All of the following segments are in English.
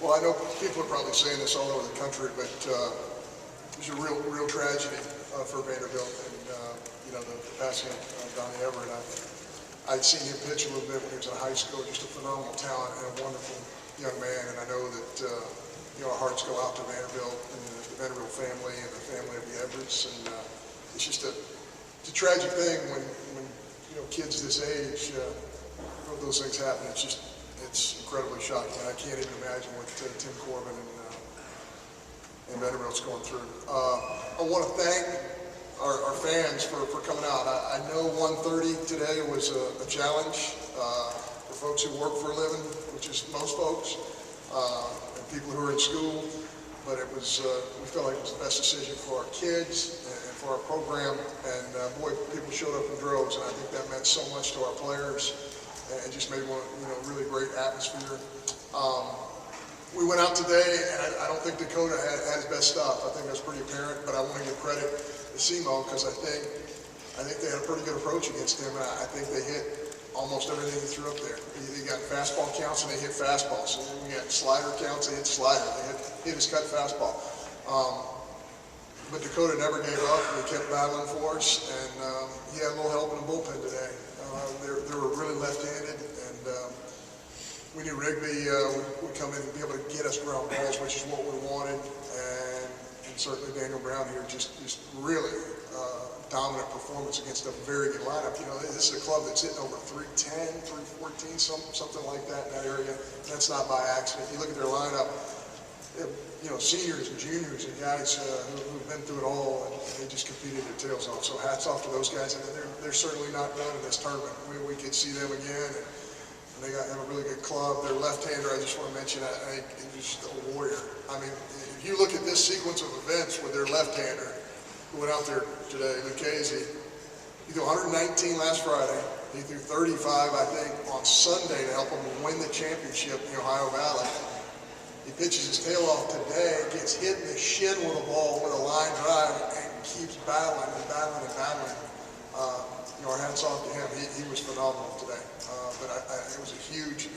Well, I know people are probably saying this all over the country, but it was a real tragedy for Vanderbilt, and the passing of Donnie Everett. I'd seen him pitch a little bit when he was in high school, just a phenomenal talent and a wonderful young man, and I know that our hearts go out to Vanderbilt and the Vanderbilt family and the family of the Everetts, and it's just it's a tragic thing when kids this age, those things happen. It's incredibly shocking. I can't even imagine what Tim Corbin and Vanderbilt's going through. I want to thank our fans for coming out. I know 1:30 today was a challenge for folks who work for a living, which is most folks, and people who are in school. But we felt like it was the best decision for our kids and for our program. And boy, people showed up in droves, and I think that meant so much to our players. And just made one, really great atmosphere. We went out today, and I don't think Dakota had his best stuff. I think that's pretty apparent, but I want to give credit to SEMO because I think they had a pretty good approach against him, and I think they hit almost everything he threw up there. They got fastball counts, and they hit fastballs. So we got slider counts, they hit slider. They hit his cut fastball. But Dakota never gave up, and he kept battling for us, and he had a little help in the bullpen today. They were really left-handed, and we knew Rigby would come in and be able to get us ground balls, which is what we wanted, and certainly Daniel Brown here just really dominant performance against a very good lineup. This is a club that's hitting over 310, 314, something like that in that area. That's not by accident. You look at their lineup, seniors and juniors and guys who've been through it all, and they just competed their tails off. So hats off to those guys. And they're certainly not done in this tournament. We could see them again, and they have a really good club. Their left-hander, I just want to mention, I think he's just a warrior. I mean, if you look at this sequence of events with their left-hander who went out there today, Lucchese, he threw 119 last Friday. He threw 35, I think, on Sunday to help them win the championship in the Ohio Valley. He pitches his tail off today, gets hit in the shin with a ball with a line drive, and keeps battling and battling and battling. Our hats off to him. He was phenomenal today. But it was huge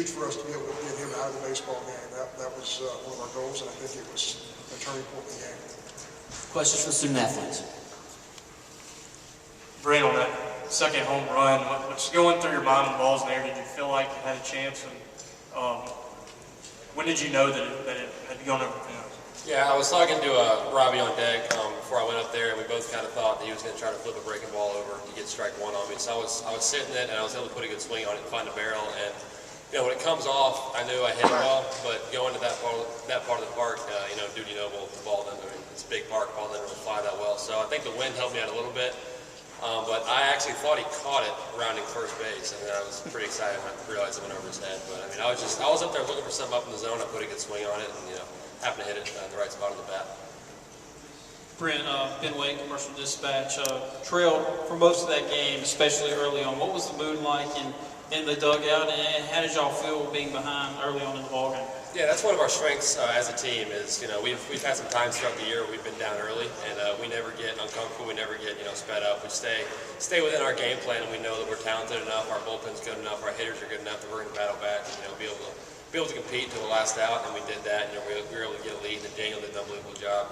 for us to be able to get him out of the baseball game. That was one of our goals, and I think it was a turning point in the game. Questions from student athletes? Brent, on that second home run, what's going through your mind and balls in there? Did you feel like you had a chance? And when did you know that it had gone over the fence? Yeah, I was talking to Robbie on deck before I went up there, and we both kind of thought that he was going to try to flip a breaking ball over to get strike one on me. So I was sitting it, and I was able to put a good swing on it and find a barrel. And when it comes off, I knew I hit it well. But going to that part of the park, Duty Noble, the ball doesn't. It's a big park, ball didn't really fly that well. So I think the wind helped me out a little bit. But I actually thought he caught it rounding first base, and I was pretty excited when I realized it went over his head. But I mean, I was up there looking for something up in the zone. I put a good swing on it, and happened to hit it in the right spot of the bat. Brent, Ben Wade, Commercial Dispatch, trailed for most of that game, especially early on. What was the mood like in the dugout, and how did y'all feel being behind early on in the ballgame? Yeah, that's one of our strengths as a team. Is we've had some times throughout the year where we've been down early, and we never get uncomfortable. We never get sped up. We stay within our game plan, and we know that we're talented enough. Our bullpen's good enough. Our hitters are good enough that we're going to battle back and be able to compete until the last out. And we did that. We were able to get a lead, and Daniel did an unbelievable job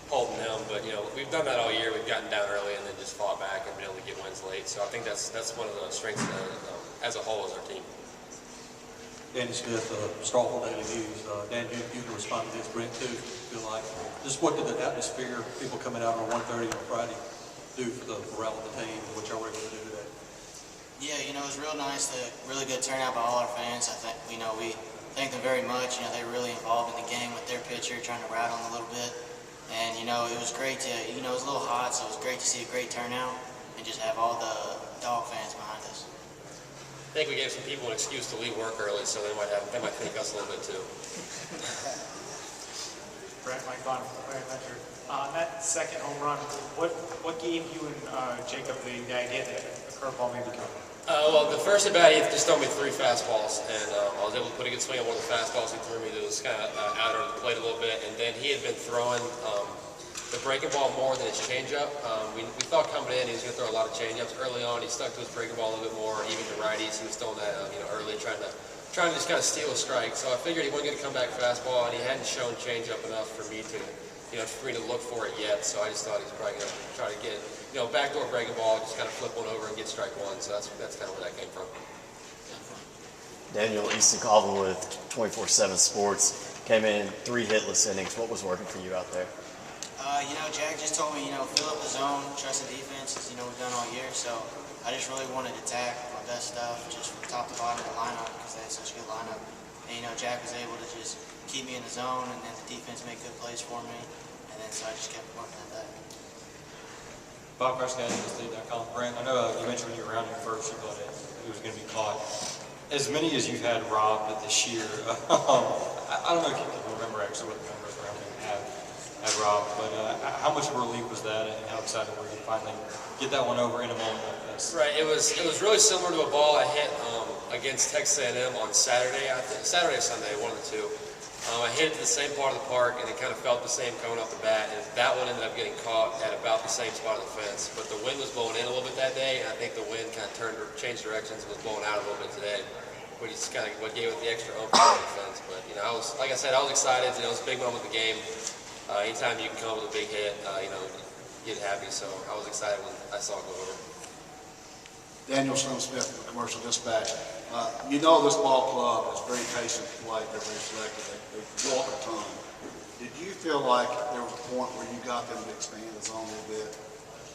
holding him. But we've done that all year. We've gotten down early and then just fought back and been able to get wins late. So I think that's one of the strengths as a whole as our team. Danny Smith, Strawful Daily News. Dan, you can respond to this. Brent, too, feel like. Just what did the atmosphere, people coming out on 1:30 on Friday, do for the morale of the team, what y'all were able to do today? Yeah, it was real nice, really good turnout by all our fans. I think, we thank them very much. They were really involved in the game with their pitcher, trying to rattle him a little bit. And, it was great to, it was a little hot, so it was great to see a great turnout and just have all the Dog fans behind us. I think we gave some people an excuse to leave work early, so they might think us a little bit too. Brent, Mike Bonner, very mentor. That second home run, what gave you and Jacob the idea that a curveball may be coming? Well, the first at bat, he just threw me 3 fastballs, and I was able to put a good swing on one of the fastballs he threw me that was kind of out on the plate a little bit, and then he had been throwing the breaking ball more than his changeup. We thought coming in he was going to throw a lot of changeups early on. He stuck to his breaking ball a little bit more, even to righties. He was throwing that early, trying trying to just kind of steal a strike. So I figured he wasn't going to come back fastball, and he hadn't shown changeup enough for me to, for me to look for it yet. So I just thought he was probably going to try to get, backdoor breaking ball, just kind of flip one over and get strike one. So that's kind of where that came from. Daniel, Easton Colvin with 24/7 Sports came in 3 hitless innings. What was working for you out there? Jack just told me, fill up the zone, trust the defense, as we've done all year. So I just really wanted to attack my best stuff, just from top to bottom of the lineup, because they had such a good lineup. And Jack was able to just keep me in the zone, and then the defense made good plays for me. And then so I just kept working at that. Bob Prescott, Steve.com. Brent, I know you mentioned when you were around him first, you thought it was going to be caught. As many as you've had Rob this year, I don't know if you can remember actually what the numbers around him had Rob, but how much of a relief was that, and how excited were you to finally get that one over in a moment like this? Right, it was really similar to a ball I hit against Texas A&M on Saturday, I think, Saturday or Sunday, one of the two. I hit it to the same part of the park, and it kind of felt the same coming off the bat, and that one ended up getting caught at about the same spot of the fence. But the wind was blowing in a little bit that day, and I think the wind kind of changed directions and was blowing out a little bit today, which is kind of what gave it the extra oomph on the fence. But, like I said, I was excited. It was a big moment of the game. Anytime you can come up with a big hit, get happy. So I was excited when I saw it go over. Daniel Smith, Commercial Dispatch. This ball club is very patient, polite, they're very selective, they walk a ton. Did you feel like there was a point where you got them to expand the zone a little bit?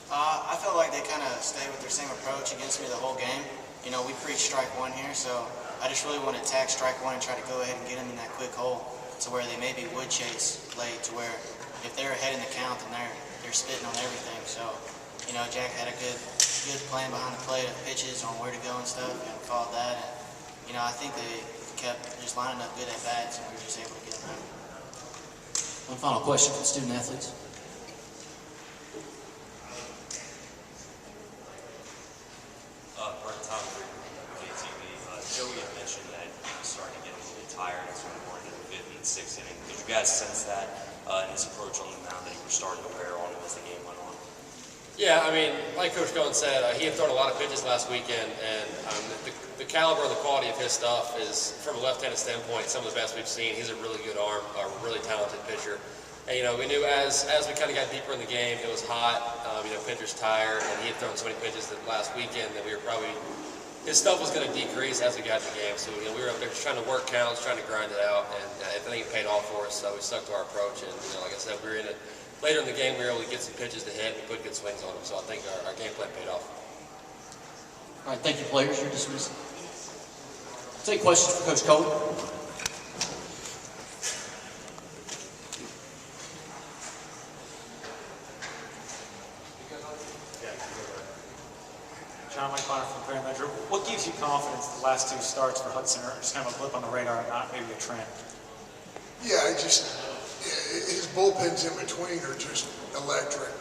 I felt like they kind of stayed with their same approach against me the whole game. We preach strike one here, so I just really want to attack strike one and try to go ahead and get them in that quick hole to where they maybe would chase late, to where if they're ahead in the count, then they're spitting on everything. So, Jack had a good plan behind the plate of pitches on where to go and stuff, and followed that. And, I think they kept just lining up good at bats, and we were just able to get them out. One final question for the student athletes. Brent, Tom, KTV. Joey had mentioned that he was starting to get a little bit tired as we were into the 5th and 6th inning. Did you guys sense that in his approach on the mound, that you were starting to wear on him as the game went on? Yeah, like Coach Cohen said, he had thrown a lot of pitches last weekend, and the caliber and the quality of his stuff is, from a left-handed standpoint, some of the best we've seen. He's a really good arm, a really talented pitcher. And, we knew as we kind of got deeper in the game, it was hot, pitchers tired, and he had thrown so many pitches that last weekend that we were probably, his stuff was going to decrease as we got in the game. So, we were up there just trying to work counts, trying to grind it out, and I think it paid off for us. So we stuck to our approach, and, like I said, we were in it. Later in the game, we were able to get some pitches to hit and put good swings on them. So I think our game plan paid off. All right, thank you, players. You're dismissed. Take questions for Coach Cohen. John McConnell from Fair Measure. What gives you confidence the last 2 starts for Hudson are just kind of a blip on the radar and not maybe a trend? Yeah, his bullpens in between are just electric.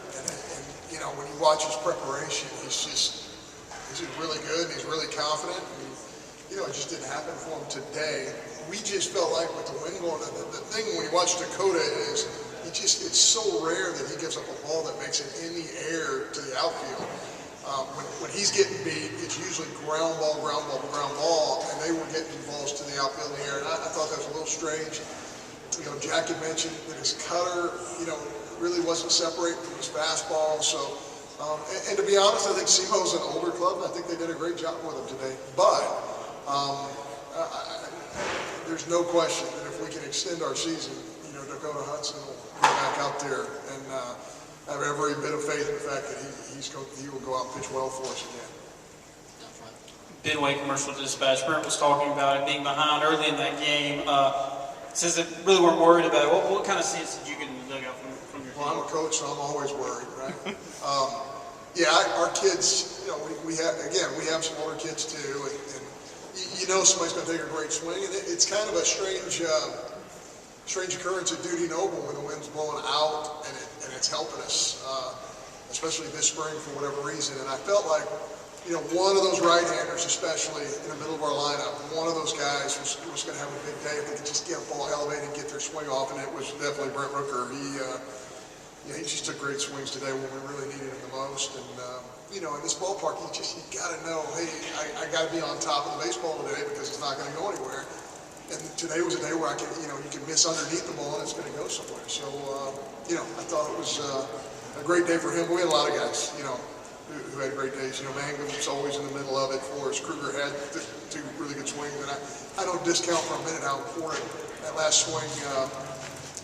And when you watch his preparation, he's really good and he's really confident. And, it just didn't happen for him today. We just felt like with the wind going, the thing when you watch Dakota is it's so rare that he gives up a ball that makes it in the air to the outfield. When he's getting beat, it's usually ground ball, and they were getting balls to the outfield in the air, and I thought that was a little strange. Jack had mentioned that his cutter, really wasn't separating from his fastball. So, and to be honest, I think SEMO's an older club, and I think they did a great job with him today. But there's no question that if we can extend our season, Dakota Hudson will be back out there, and I have every bit of faith in the fact that he will go out and pitch well for us again. Benway Commercial Dispatch. Brent was talking about it being behind early in that game. Says that really weren't worried about it. What kind of sense did you get in the dugout from your team? Well, I'm a coach, so I'm always worried, right? Our kids, we have some older kids too, and somebody's going to take a great swing, and it's kind of a strange occurrence at Duty Noble when the wind's blowing out and it's helping us, especially this spring for whatever reason. And I felt like, one of those right-handers, especially in the middle of our lineup, one of those guys was going to have a big day if they could just get a ball elevated and get their swing off, and it was definitely Brent Rooker. He just took great swings today when we really needed him the most. And, in this ballpark, you got to know, hey, I got to be on top of the baseball today because it's not going to go anywhere. and today was a day where you can miss underneath the ball and it's going to go somewhere. So, I thought it was a great day for him. We had a lot of guys, who had great days. Mangum was always in the middle of it for us. Kruger had two really good swings, and I don't discount for a minute how important that last swing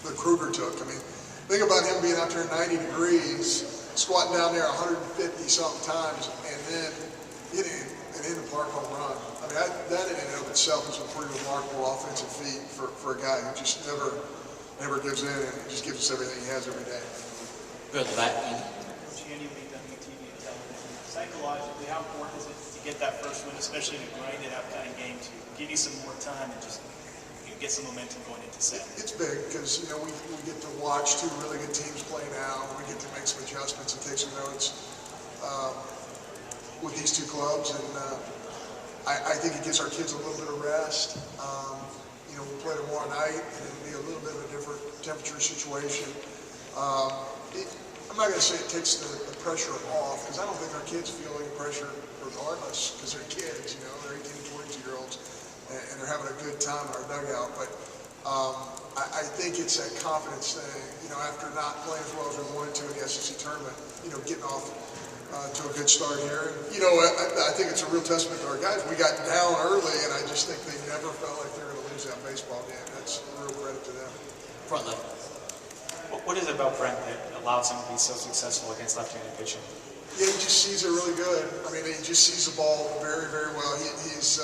that Kruger took. I mean, think about him being out there at 90 degrees, squatting down there 150-something times, and then hitting an in-the-park home run. I mean, that in and of itself is a pretty remarkable offensive feat for a guy who just never gives in and just gives us everything he has every day. Good to that. Coach Andy, we've done TV and television. Psychologically, how important is it to get that first win, especially in a grinded-out kind of game, to give you some more time and just get some momentum going into set? It's big because, we get to watch two really good teams play now. We get to make some adjustments and take some notes with these two clubs. And I think it gives our kids a little bit of rest. We'll play tomorrow night, and it'll be a little bit of a different temperature situation. I'm not going to say it takes the pressure off, because I don't think our kids feel any pressure regardless, because they're kids, they're 18 to 22-year-olds, and they're having a good time in our dugout. But I think it's that confidence thing, after not playing as well as we wanted to in the SEC tournament, getting off to a good start here. I think it's a real testament to our guys. We got down early, and I just think they never felt like they were going to lose that baseball game. That's a real credit to them. Front left. What is it about Brent that allows him to be so successful against left-handed pitching? Yeah, he just sees it really good. I mean, he just sees the ball very, very well. He's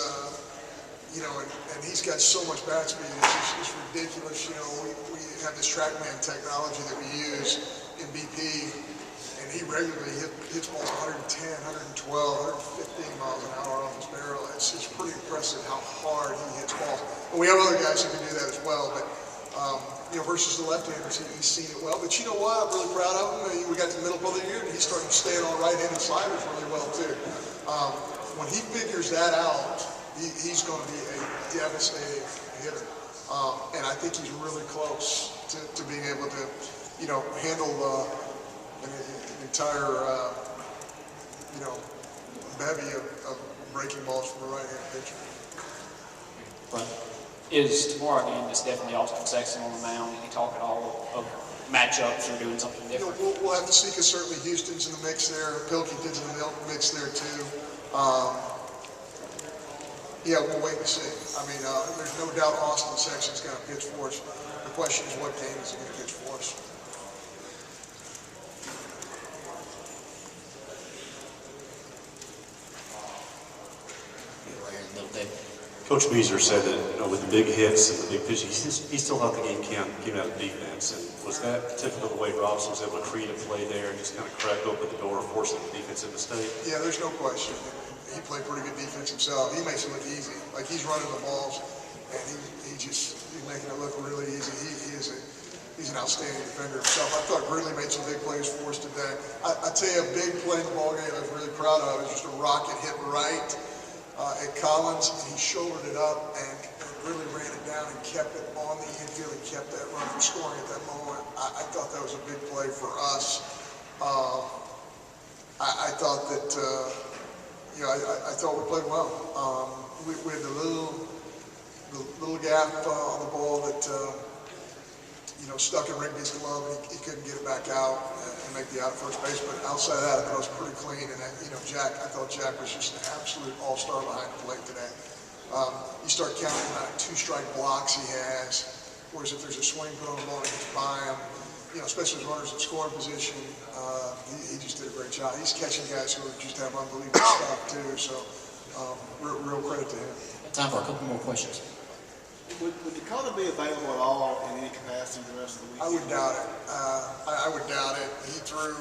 and he's got so much bat speed. It's ridiculous. We have this TrackMan technology that we use in BP, and he regularly hits balls 110, 112, 115 miles an hour off his barrel. It's pretty impressive how hard he hits balls. And we have other guys who can do that as well, but versus the left-handers, he's seen it well. But you know what? I'm really proud of him. We got to the middle of the year, and he's starting to stay on right-handed sliders really well, too. When he figures that out, he's going to be a devastating hitter. And I think he's really close to being able to, handle an entire, bevy of breaking balls from a right-handed pitcher. Front. Is tomorrow game is definitely Austin Sexton on the mound? Can you talk at all of matchups or doing something different? We'll have to see, because certainly Houston's in the mix there. Pilkington's in the mix there too. We'll wait and see. I mean, there's no doubt Austin Sexton's going to pitch for us. The question is, what game is he going to pitch for us? Right here in the middle, Dave. Coach Beazer said that with the big hits and the big pitching, he still thought the game came out of defense. And was that typical of the way Robson was able to create a play there and just kind of crack open the door, forcing the defensive mistake? Yeah, there's no question. He played pretty good defense himself. He makes it look easy. Like, he's running the balls, and he's making it look really easy. He's an outstanding defender himself. I thought Gridley made some big plays for us today. I tell you, a big play in the ballgame I was really proud of is just a rocket hit right at Collins, and he shouldered it up and really ran it down and kept it on the infield and kept that run from scoring at that moment. I thought that was a big play for us. I thought that, I thought we played well. We had the little gap on the ball that, stuck in Rigby's glove, and he couldn't get it back out and make the out at first base. But outside of that, I thought it was pretty clean. And, I thought Jack was just an absolute all-star behind the plate today. You start counting the amount of two-strike blocks he has, whereas if there's a swing put on the ball, he gets by him. Especially as runners in scoring position, he just did a great job. He's catching guys who just have unbelievable stuff, too. So, real credit to him. Time for a couple more questions. Would Dakota be available at all in any capacity the rest of the week? I would doubt it. I would doubt it. He threw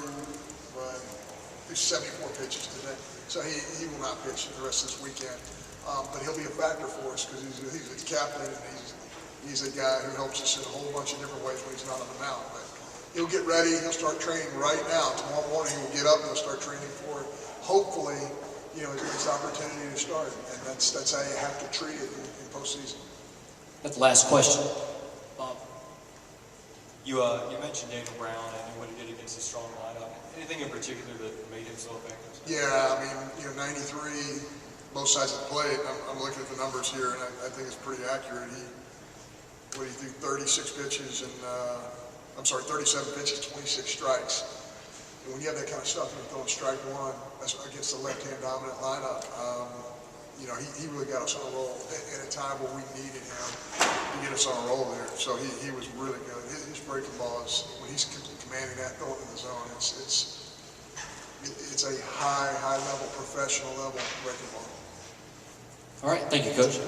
74 pitches today, so he will not pitch the rest of this weekend. But he'll be a factor for us because he's a captain, and he's a guy who helps us in a whole bunch of different ways when he's not on the mound. But he'll get ready. He'll start training right now. Tomorrow morning he'll get up and he'll start training for it. Hopefully, his next opportunity to start, and that's how you have to treat it in postseason. That's the last question. You mentioned Daniel Brown and what he did against a strong lineup. Anything in particular that made him so effective? Yeah, I mean, 93 both sides of the plate. I'm looking at the numbers here, and I think it's pretty accurate. What do you think, 36 pitches and, 37 pitches, 26 strikes. And when you have that kind of stuff and you're throwing strike one against the left-hand dominant lineup, you know, he really got us on a roll at a time where we needed him to get us on a roll there. So he was really good. His breaking ball is, when he's commanding that, throwing in the zone, it's a high level, professional level breaking ball. All right, thank you, Coach.